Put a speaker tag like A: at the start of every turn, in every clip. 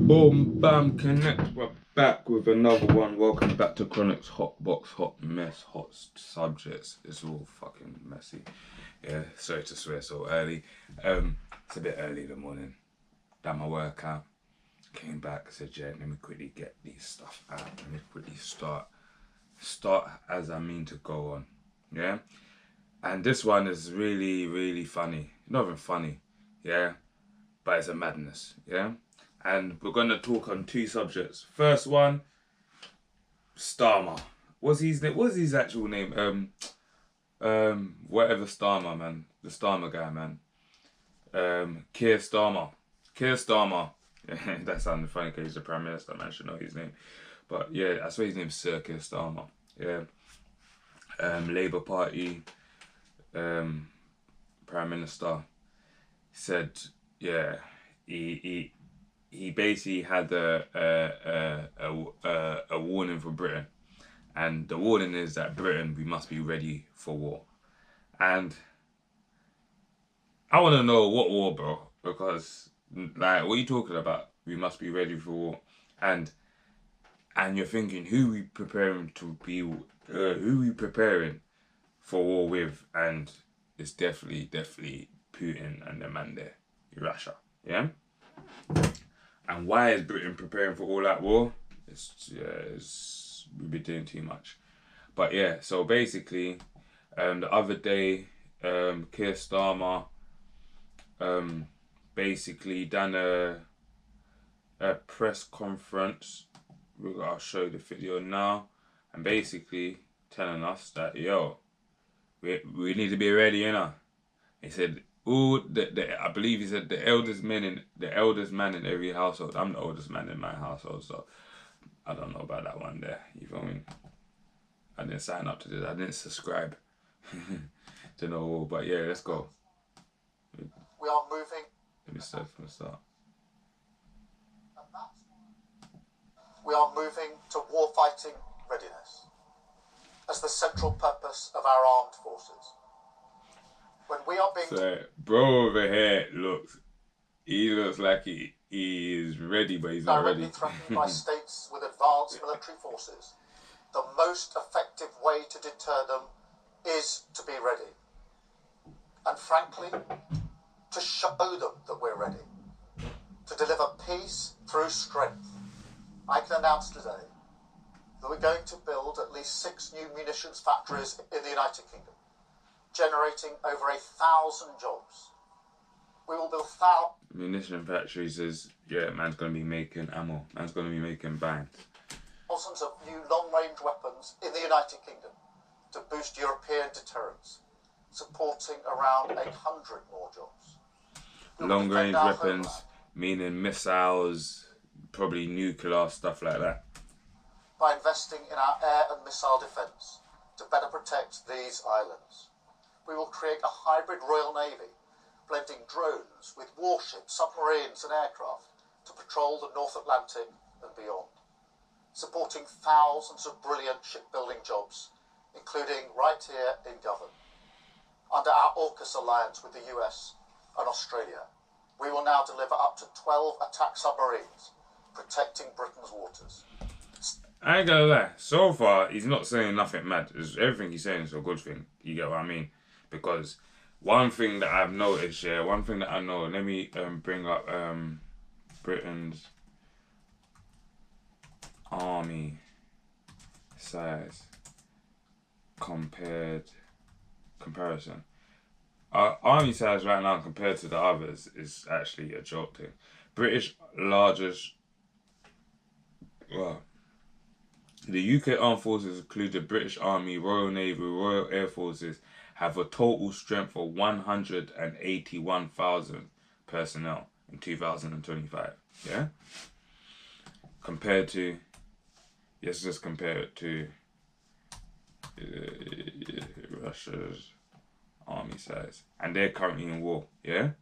A: Boom, bam, connect. We're back with another one. Welcome back to Chronic's Hot Box, Hot Mess, Hot Subjects. It's all fucking messy. Yeah, sorry to swear so early. It's a bit early in the morning. Done my workout. Came back, said, yeah, let me quickly get these stuff out. Let me quickly start as I mean to go on. Yeah? And this one is really, really funny. Not even funny. Yeah? But it's a madness. Yeah? And we're going to talk on two subjects. First one, Starmer. What's his actual name? Whatever Starmer, man. The Starmer guy, man. Keir Starmer. Keir Starmer. That sounded funny because he's the Prime Minister, man. I should know his name. But yeah, I swear his name's Sir Keir Starmer. Yeah. Labour Party, Prime Minister, said, yeah, he basically had a warning for Britain, and the warning is that Britain, we must be ready for war. And I want to know what war, bro, because like, what are you talking about? We must be ready for war, and you're thinking, who we preparing for war with? And it's definitely Putin and the man there, Russia, yeah. And why is Britain preparing for all that war? We've been doing too much. But yeah, so basically, the other day, Keir Starmer, basically done a press conference. I'll show you the video now, and basically telling us that we need to be ready, you know. He said, I believe he said the eldest man in every household. I'm the oldest man in my household, so I don't know about that one there. You feel me? I didn't sign up to this. I didn't subscribe to know, but yeah, let's go.
B: We are moving.
A: Let me start from the start.
B: We are moving to warfighting readiness as the central purpose of our armed forces. When we are being...
A: So, bro over here he looks like he is ready, but he's not ready.
B: Directly threatened by states with advanced military forces, the most effective way to deter them is to be ready. And frankly, to show them that we're ready. To deliver peace through strength. I can announce today that we're going to build at least 6 new munitions factories in the United Kingdom, generating over 1,000 jobs. We will build
A: munition factories is, yeah, man's going to be making ammo. Man's going to be making bands.
B: Thousands of new long-range weapons in the United Kingdom to boost European deterrence, supporting around 800 more jobs.
A: Long-range weapons, meaning missiles, probably nuclear, stuff like that.
B: By investing in our air and missile defence to better protect these islands. We will create a hybrid Royal Navy, blending drones with warships, submarines and aircraft to patrol the North Atlantic and beyond, supporting thousands of brilliant shipbuilding jobs, including right here in Govan. Under our AUKUS alliance with the US and Australia, we will now deliver up to 12 attack submarines, protecting Britain's waters.
A: I ain't gonna lie, so far he's not saying nothing mad. Everything he's saying is a good thing. You get what I mean? Because one thing that I've noticed, let me bring up Britain's army size comparison. Our army size right now compared to the others is actually a joke thing. The UK Armed Forces include the British Army, Royal Navy, Royal Air Forces, have a total strength of 181,000 personnel in 2025. Yeah? Let's just compare it to Russia's army size. And they're currently in war. Yeah?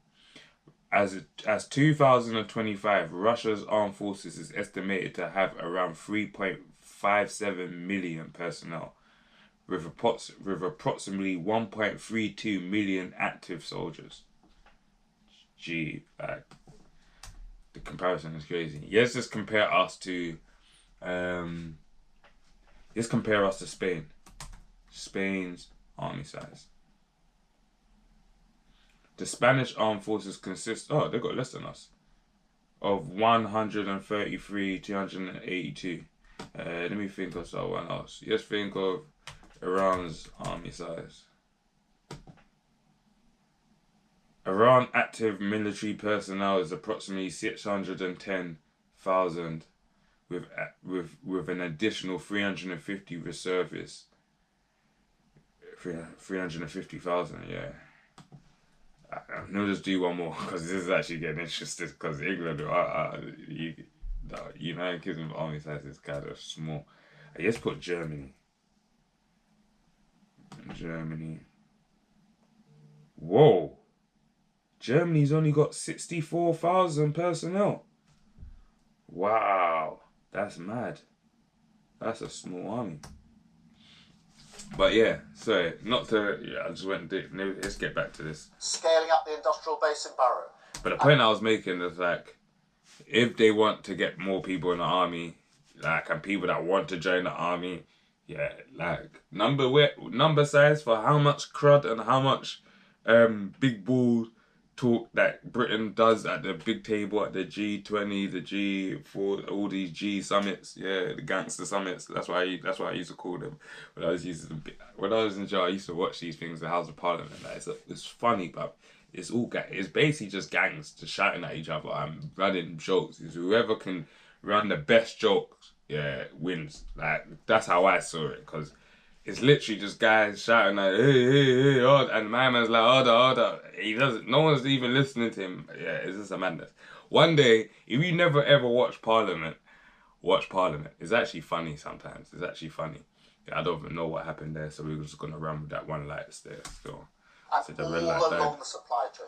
A: As 2025, Russia's armed forces is estimated to have around 3.57 million personnel, with approximately 1.32 million active soldiers. Gee, like, The comparison is crazy. Yes, just compare us to Spain. Spain's army size. The Spanish armed forces consist, they got less than us, of 133,282. Let me think of someone else. Just think of Iran's army size. Iran active military personnel is approximately 610,000, with an additional 350 reservists. 350,000, yeah. I'll just do one more because this is actually getting interesting. Because England, the United Kingdom army size is kind of small. I just put Germany. Whoa. Germany's only got 64,000 personnel. Wow. That's mad. That's a small army. But yeah, sorry, I just went deep. Let's get back to this.
B: Scaling up the industrial base in Barrow.
A: But the point I was making is like, if they want to get more people in the army, like, and people that want to join the army, yeah, like, number size for how much crud and how much big ball talk that Britain does at the big table at the G20, the G4, all these G summits, yeah, the gangster summits. That's why I used to call them. When I was in jail, I used to watch these things, the House of Parliament. Like, it's funny, but it's basically just gangs just shouting at each other and running jokes. It's whoever can run the best jokes, yeah, wins. Like, that's how I saw it, because it's literally just guys shouting like, hey, and my man's like, order. No one's even listening to him. Yeah, it's just a madness. One day, if you never ever watch Parliament. It's actually funny sometimes. It's actually funny. Yeah, I don't even know what happened there, so we're just going to run with that one light there still.
B: And all along the supply chain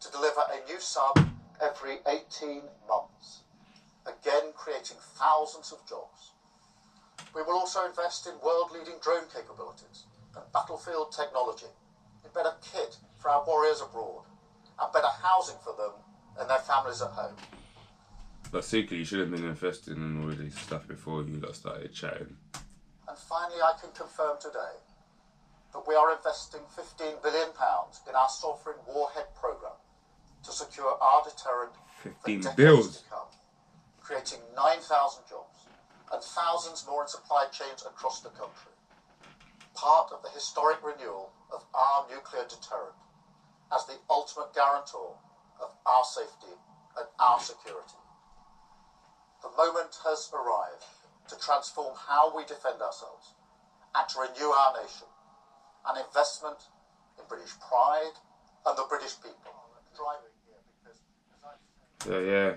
B: to deliver a new sub every 18 months. Again, creating thousands of jobs. We will also invest in world-leading drone capabilities and battlefield technology, in better kit for our warriors abroad, and better housing for them and their families at home.
A: But secretly, you should have been investing in all of this stuff before you started chatting.
B: And finally, I can confirm today that we are investing £15 billion in our Sovereign Warhead programme to secure our deterrent for decades to come, creating 9,000 jobs and thousands more in supply chains across the country. Part of the historic renewal of our nuclear deterrent as the ultimate guarantor of our safety and our security. The moment has arrived to transform how we defend ourselves and to renew our nation. An investment in British pride and the British people.
A: So yeah,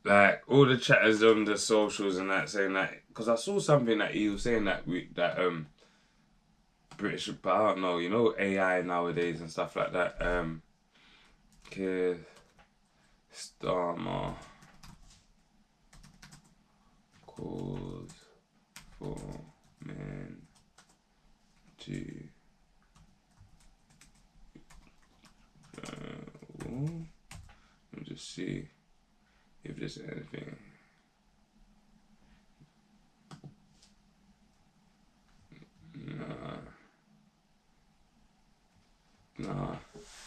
A: like all the chatters on the socials and that saying that, because I saw something that he was saying that British, but I don't know, AI nowadays and stuff like that. Keir Starmer calls for men to let me just see if there's anything. Nah.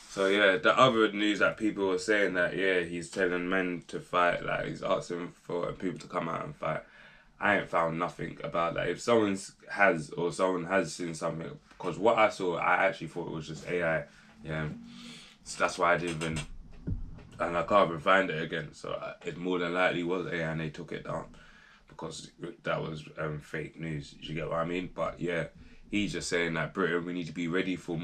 A: So yeah, the other news that people were saying that, yeah, he's telling men to fight, like he's asking for people to come out and fight. I ain't found nothing about that. If someone has seen something, because what I saw, I actually thought it was just AI. Yeah, so that's why I didn't even, and I can't even find it again. So it more than likely was AI and they took it down because that was fake news. You get what I mean? But yeah, he's just saying that Britain, we need to be ready for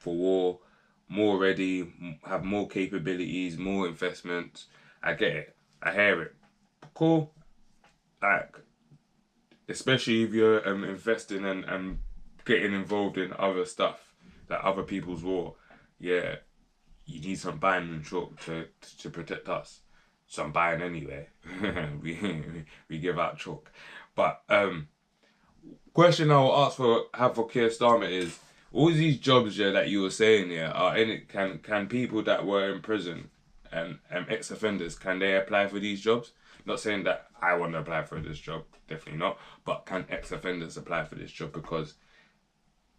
A: war, more ready, have more capabilities, more investments. I get it. I hear it. Cool. Like, especially if you're investing and getting involved in other stuff, like other people's war, yeah, you need some buying and chalk to protect us. So I'm buying anyway. we give out chalk. But question I will have for Keir Starmer is, all these jobs that you were saying are in it, can people that were in prison and ex-offenders, can they apply for these jobs? Not saying that I want to apply for this job, definitely not. But can ex-offenders apply for this job? Because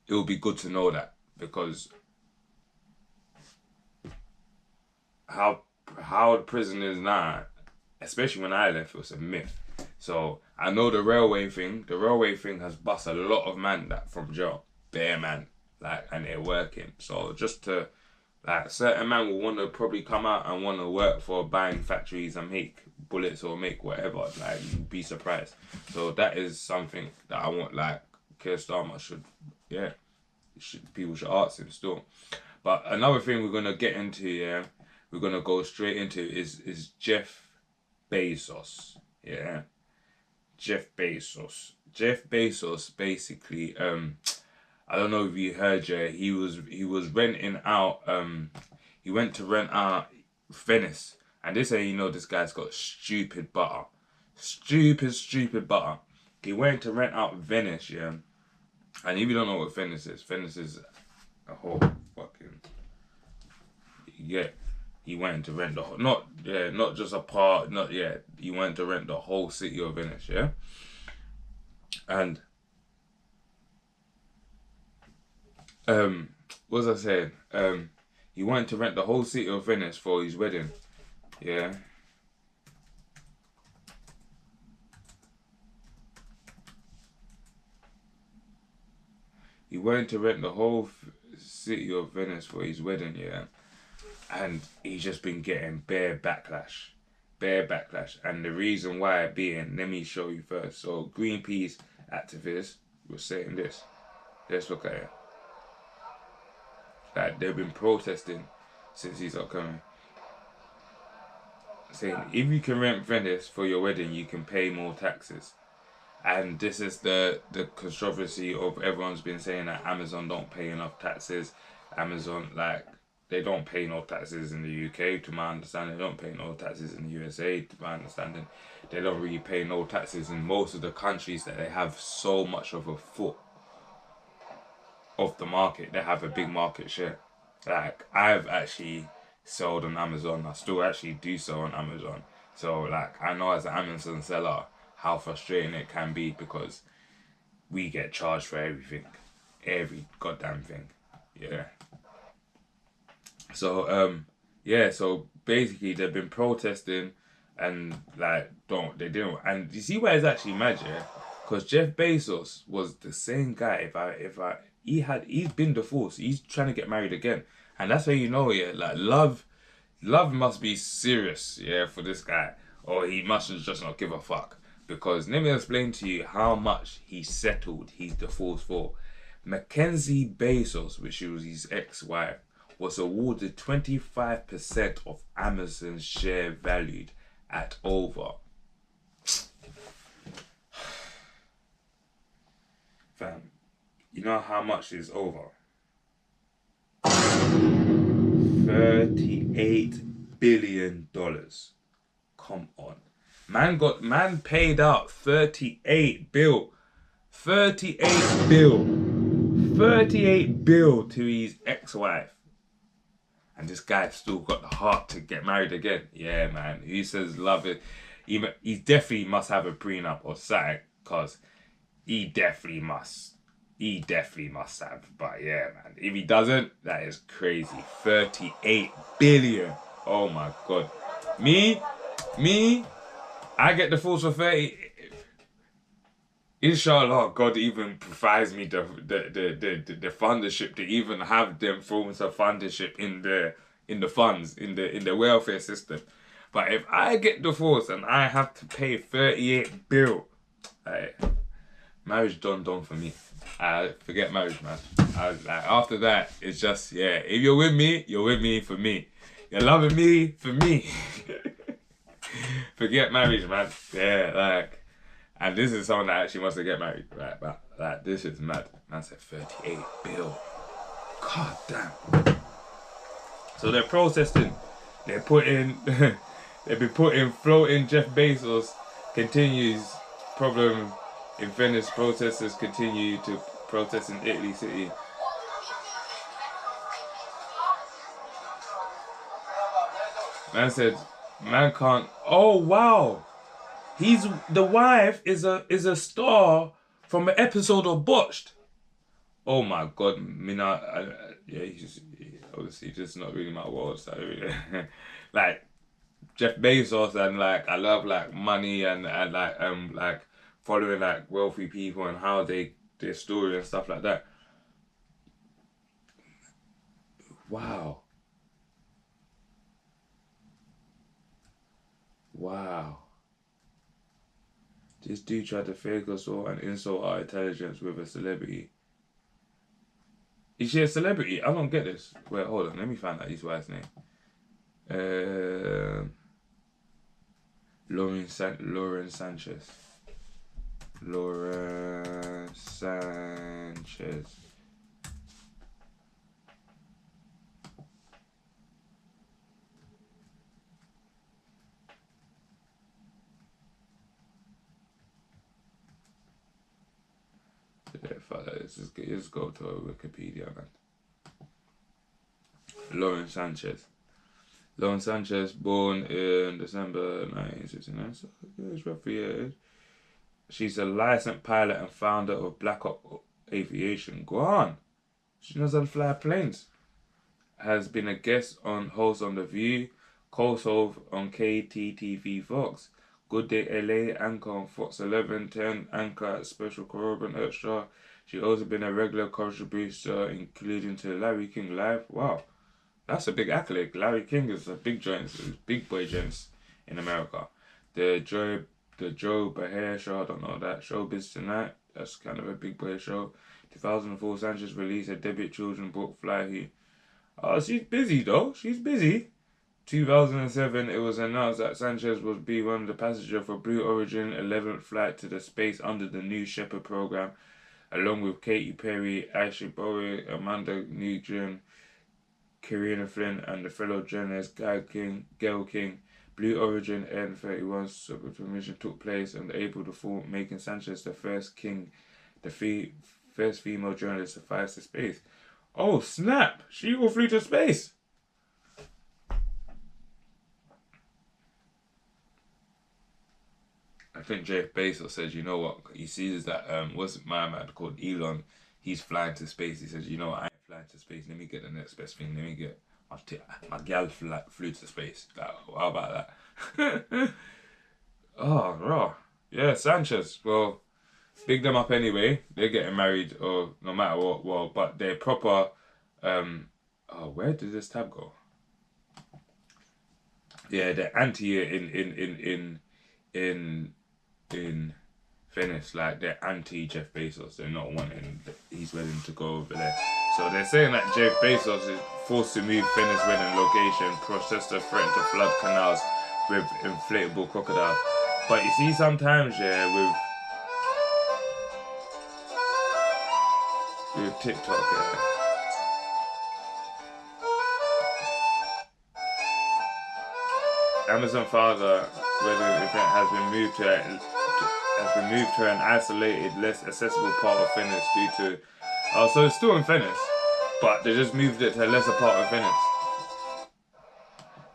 A: it will be good to know that, because how the prison is now, especially when I left, it was a myth. So I know the railway thing has bust a lot of man that from jail, bare man, like, and they're working. So just to, like, certain man will want to probably come out and want to work for buying factories and make bullets or make whatever. Like, you'd be surprised. So that is something that I want, like, Keir Starmer should, yeah, people should ask him still. But another thing we're gonna get into, yeah, we're gonna go straight into is Jeff Bezos, yeah. Jeff Bezos basically, I don't know if you heard, yeah, he was renting out, he went to rent out Venice, and this how you know this guy's got stupid butter. Stupid butter. He went to rent out Venice, yeah, and if you don't know what Venice is a whole fucking, yeah. He went to rent the whole, not just a part, he went to rent the whole city of Venice, yeah? And, what was I saying? He went to rent the whole city of Venice for his wedding, yeah? He went to rent the whole city of Venice for his wedding, yeah? And he's just been getting bare backlash. And the reason why being, let me show you first. So Greenpeace activists were saying this. Let's look at it. Like, they've been protesting since he's not coming. Saying, if you can rent Venice for your wedding, you can pay more taxes. And this is the controversy of everyone's been saying that Amazon don't pay enough taxes. Amazon, like, they don't pay no taxes in the UK, to my understanding. They don't pay no taxes in the USA, to my understanding. They don't really pay no taxes in most of the countries that they have so much of a foot of the market. They have a big market share. Like, I've actually sold on Amazon. I still actually do sell on Amazon. So, like, I know as an Amazon seller how frustrating it can be, because we get charged for everything. Every goddamn thing. Yeah. So, so basically they've been protesting and, like, and you see why it's actually mad, yeah? Because Jeff Bezos was the same guy, he's been divorced, he's trying to get married again. And that's how you know, yeah, like, love must be serious, yeah, for this guy. Or he must just not give a fuck. Because let me explain to you how much he settled his divorce for. Mackenzie Bezos, which was his ex-wife, was awarded 25% of Amazon's share, valued at over. Fam, you know how much is over? $38 billion. Come on. Man paid out 38 bill. 38 bill. 38 bill to his ex-wife. And this guy still got the heart to get married again. Yeah, man. He says love it. He definitely must have a prenup or something, because he definitely must. He definitely must have. But yeah, man. If he doesn't, that is crazy. 38 billion. Oh my God. Me, I get the force for 30. Inshallah, God even provides me the fundership to even have them forms of fundership in the funds, in the welfare system. But if I get divorced and I have to pay 38 bill, marriage done for me. I forget marriage, man. After that, it's just, yeah, if you're with me for me. You're loving me for me. Forget marriage, man. Yeah, like. And this is someone that actually wants to get married, right? But, like, this is mad. Man said 38 bill. God damn. So they're protesting. They've been putting floating Jeff Bezos continues problem in Venice. Protesters continue to protest in Italy City. Man said, man can't. Oh wow, the wife is a star from an episode of Botched. Oh my god, yeah, obviously just not really my world. So like Jeff Bezos and like I love like money and like following like wealthy people and how their story and stuff like that. Wow. Wow. This dude tried to fake assault and insult our intelligence with a celebrity. Is she a celebrity? I don't get this. Wait, hold on. Let me find out his wife's name. Lauren Sanchez. Lauren Sanchez. Yeah, fuck that. Let's go to Wikipedia, man. Lauren Sanchez. Lauren Sanchez, born in December 1969. So it's roughly years. She's a licensed pilot and founder of Black Ops Aviation. Go on. She knows how to fly planes. Has been a host on The View, co-host on KTTV Fox, Good Day LA, anchor on Fox 11, 10, anchor at Special Corroborant Extra. She also been a regular contributor, including to Larry King Live. Wow, that's a big accolade. Larry King is a big boy joints in America. The Joe Beher Show, I don't know that. Showbiz Tonight, that's kind of a big boy show. 2004, Sanchez released a debut children's book, Fly Who. Oh, she's busy though. She's busy. 2007, it was announced that Sanchez would be one of the passengers for Blue Origin 11th flight to the space under the New Shepard program, along with Katy Perry, Ashley Bowie, Amanda Nugent, Karina Flynn, and the fellow journalist Gail King. Blue Origin N31 supermission took place on April the 4th, making Sanchez the first female journalist to fly to space. Oh snap! She will flew to space. I think Jeff Bezos said, you know what? He sees that what's my man called Elon? He's flying to space. He says, you know what? I ain't flying to space. Let me get the next best thing. Let me get my gal flew to space. Like, how about that? Oh, raw. Yeah, Sanchez. Well, big them up anyway. They're getting married, or no matter what. Well, but they're proper. Oh, where did this tab go? Yeah, they're anti in Venice. Like they're anti Jeff Bezos. They're not wanting he's willing to go over there. So they're saying that Jeff Bezos is forced to move Venice wedding location. Protesters threaten to flood canals with inflatable crocodiles. But you see, sometimes with TikTok, yeah. Amazon father wedding event has been moved to an isolated, less accessible part of Venice due to. Oh, so it's still in Venice, but they just moved it to a lesser part of Venice.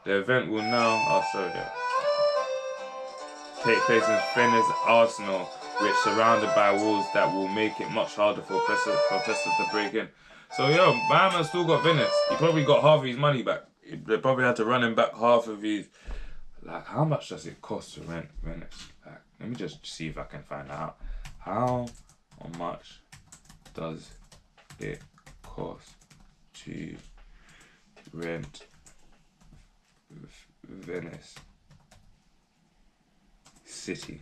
A: The event will now. Oh, sorry. Yeah. Take place in Venice Arsenal, which surrounded by walls that will make it much harder for protesters to break in. So yo, my man still got Venice. He probably got half of his money back. They probably had to run him back half of his. Like, how much does it cost to rent Venice? Like, let me just see if I can find out. How much does it cost to rent Venice City?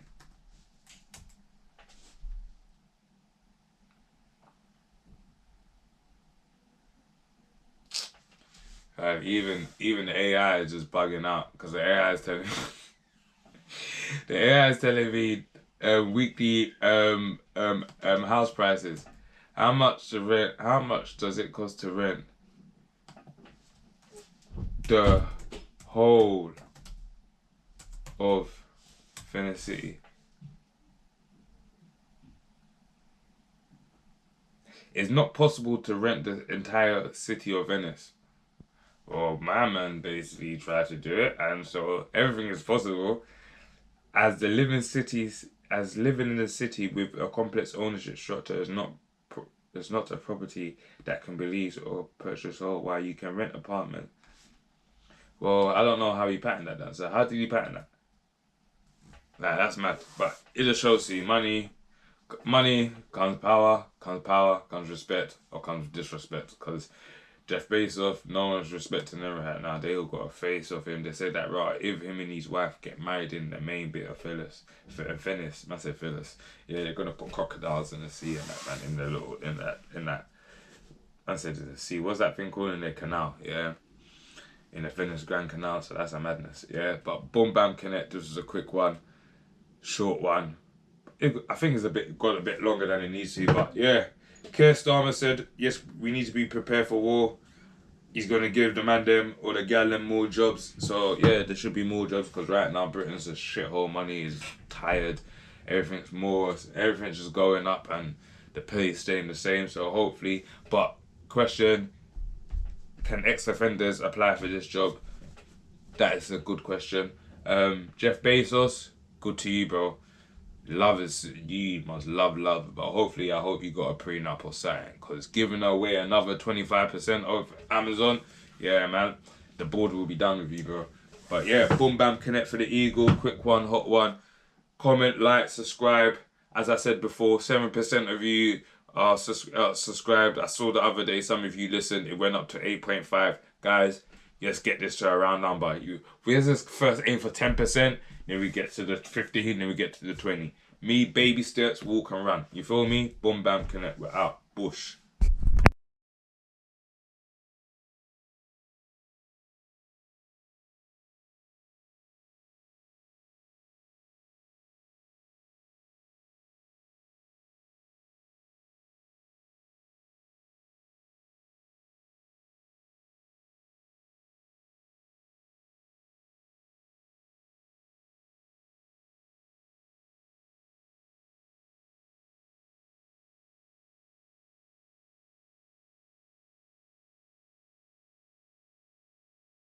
A: Even the AI is just bugging out because the AI is telling me weekly house prices. How much does it cost to rent the whole of Venice City? It's not possible to rent the entire city of Venice. Well, my man basically tried to do it, and so everything is possible. As living in a city with a complex ownership structure is not a property that can be leased or purchased, or while you can rent apartment. Well, I don't know how he patterned that down. So how did he pattern that? Like, that's mad. But it just shows you money comes power comes respect, or comes disrespect. Because Jeff Bezos, no one's respecting him right now. They all got a face of him. They said that, right, if him and his wife get married in the main bit of Venice, I say Phyllis, yeah, they're gonna put crocodiles in the sea and that, man, in the little in that. I said the sea. What's that thing called in the canal? Yeah, in the Venice Grand Canal. So that's a madness. Yeah, but boom bam connect. This was a quick one, short one. I think it's got a bit longer than it needs to, but yeah. Keir Starmer said, yes, we need to be prepared for war. He's going to give the man them or the gal them more jobs. So, yeah, there should be more jobs because right now Britain's a shithole. Money is tired. Everything's just going up and the pay is staying the same. So, hopefully, but question, can ex-offenders apply for this job? That is a good question. Jeff Bezos, good to you, bro. You must love, but hopefully I hope you got a prenup or something, because giving away another 25% of Amazon, yeah man, the board will be done with you, bro. But yeah, boom bam connect for the Eagle, quick one, hot one. Comment, like, subscribe. As I said before, 7% of you are subscribed. I saw the other day some of you listened, it went up to 8.5. Guys, let's get this to a round number. Where's this first aim for 10%? Then we get to the 15, then we get to the 20. Me, baby steps, walk and run. You feel me? Boom, bam, connect. We're out. Bush.